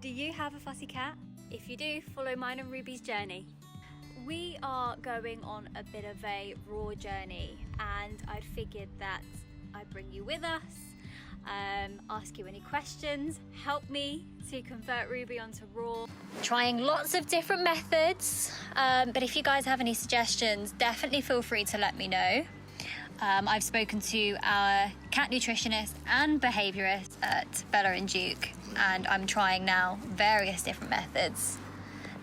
Do you have a fussy cat? If you do, follow mine and Ruby's journey. We are going on a bit of a raw journey, and I'd figured that I'd bring you with us, ask you any questions, help me to convert Ruby onto raw. Trying lots of different methods, but if you guys have any suggestions, definitely feel free to let me know. I've spoken to our cat nutritionist and behaviourist at Bella+Duke, and I'm trying now various different methods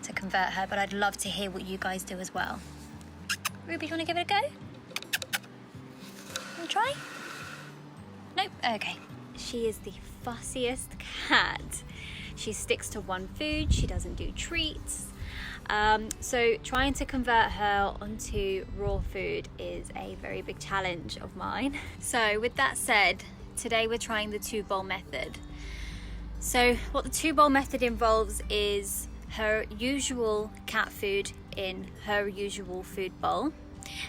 to convert her, but I'd love to hear what you guys do as well. Ruby, do you want to give it a go? Want to try? Nope, okay. She is the fussiest cat. She sticks to one food, she doesn't do treats. So trying to convert her onto raw food is a very big challenge of mine. So with that said, today we're trying the 2-bowl method. So what the 2-bowl method involves is her usual cat food in her usual food bowl,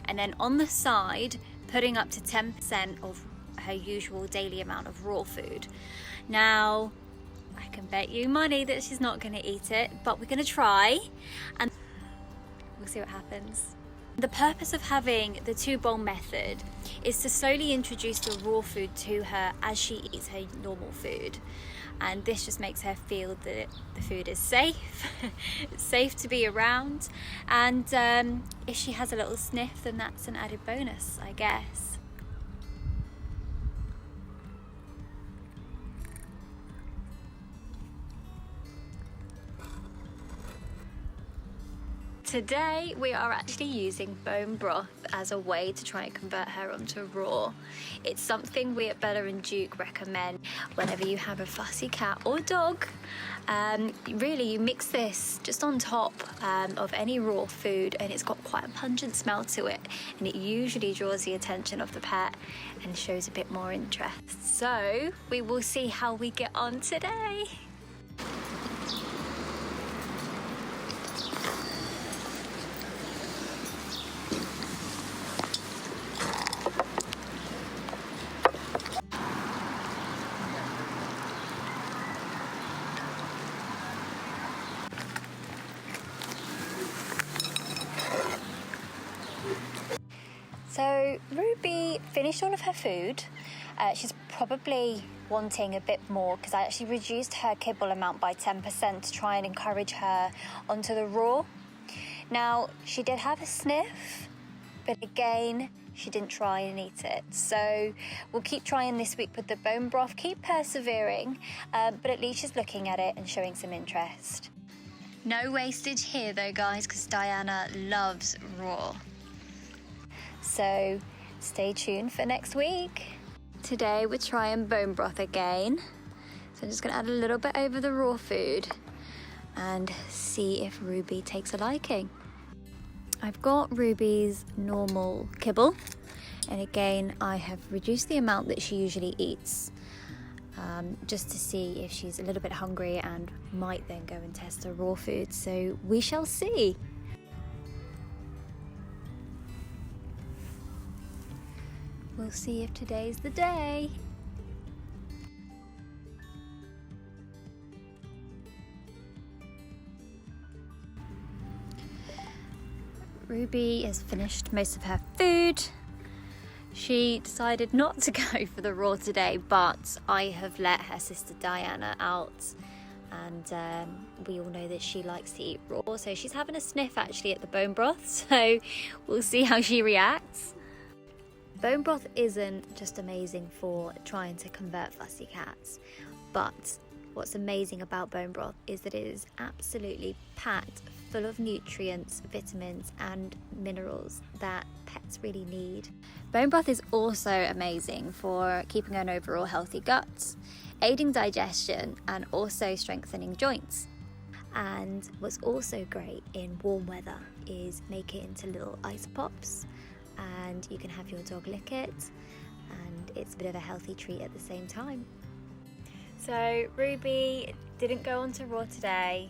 and then on the side putting up to 10% of her usual daily amount of raw food. Now I can bet you money that she's not going to eat it, but we're going to try and we'll see what happens. The purpose of having the 2-bowl method is to slowly introduce the raw food to her as she eats her normal food, and this just makes her feel that the food is safe, it's safe to be around, and if she has a little sniff, then that's an added bonus, I guess. Today we are actually using bone broth as a way to try and convert her onto raw. It's something we at Bella+Duke recommend whenever you have a fussy cat or dog. Really, you mix this just on top of any raw food, and it's got quite a pungent smell to it, and it usually draws the attention of the pet and shows a bit more interest. So we will see how we get on today. So Ruby finished all of her food. She's probably wanting a bit more because I actually reduced her kibble amount by 10% to try and encourage her onto the raw. Now, she did have a sniff, but again, she didn't try and eat it. So we'll keep trying this week with the bone broth, keep persevering, but at least she's looking at it and showing some interest. No wastage here though, guys, because Diana loves raw. So stay tuned for next week. Today we're trying bone broth again. So I'm just gonna add a little bit over the raw food and see if Ruby takes a liking. I've got Ruby's normal kibble, and again I have reduced the amount that she usually eats, just to see if she's a little bit hungry and might then go and test her raw food. So we shall see. We'll see if today's the day. Ruby has finished most of her food. She decided not to go for the raw today, but I have let her sister Diana out, and we all know that she likes to eat raw, so she's having a sniff actually at the bone broth, so we'll see how she reacts. Bone broth isn't just amazing for trying to convert fussy cats, but what's amazing about bone broth is that it is absolutely packed full of nutrients, vitamins and minerals that pets really need. Bone broth is also amazing for keeping an overall healthy gut, aiding digestion and also strengthening joints. And what's also great in warm weather is make it into little ice pops, and you can have your dog lick it, and it's a bit of a healthy treat at the same time. So Ruby didn't go on to raw today.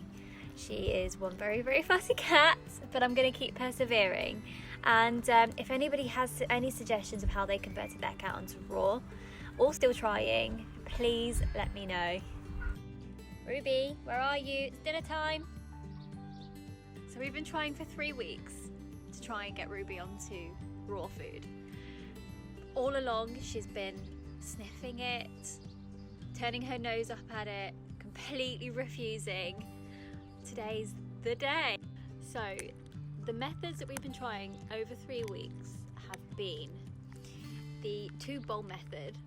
She is one very, very fussy cat, but I'm going to keep persevering. And if anybody has any suggestions of how they converted their cat onto raw, or still trying, please let me know. Ruby, where are you? It's dinner time. So we've been trying for 3 weeks to try and get Ruby onto raw food. All along she's been sniffing it, turning her nose up at it, completely refusing. Today's the day. So the methods that we've been trying over 3 weeks have been the 2-bowl method,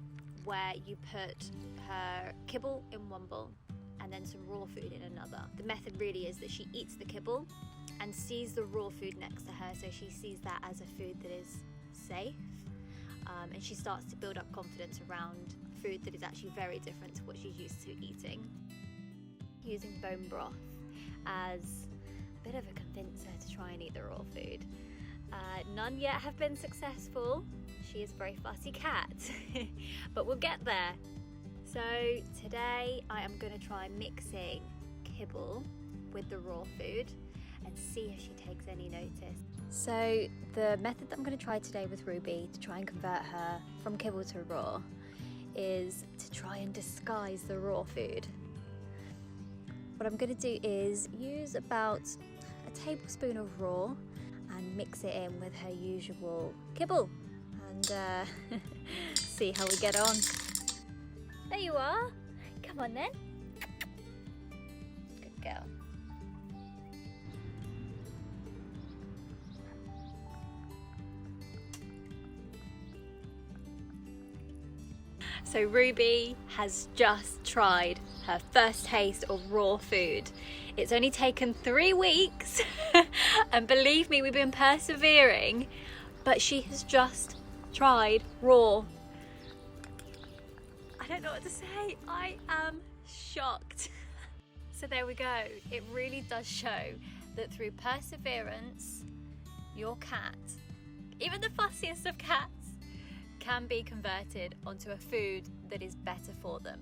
where you put her kibble in one bowl and then some raw food in another. The method really is that she eats the kibble and sees the raw food next to her, so she sees that as a food that is safe, and she starts to build up confidence around food that is actually very different to what she's used to eating. Using bone broth as a bit of a convincer to try and eat the raw food. None yet have been successful. She is a very fussy cat, but we'll get there. So today I am going to try mixing kibble with the raw food and see if she takes any notice. So the method that I'm going to try today with Ruby to try and convert her from kibble to raw is to try and disguise the raw food. What I'm going to do is use about a tablespoon of raw and mix it in with her usual kibble and see how we get on. There you are. Come on then. Good girl. So Ruby has just tried her first taste of raw food. It's only taken 3 weeks and believe me, we've been persevering, but she has just tried raw. I don't know what to say. I am shocked. So there we go. It really does show that through perseverance, your cat, even the fussiest of cats, can be converted onto a food that is better for them.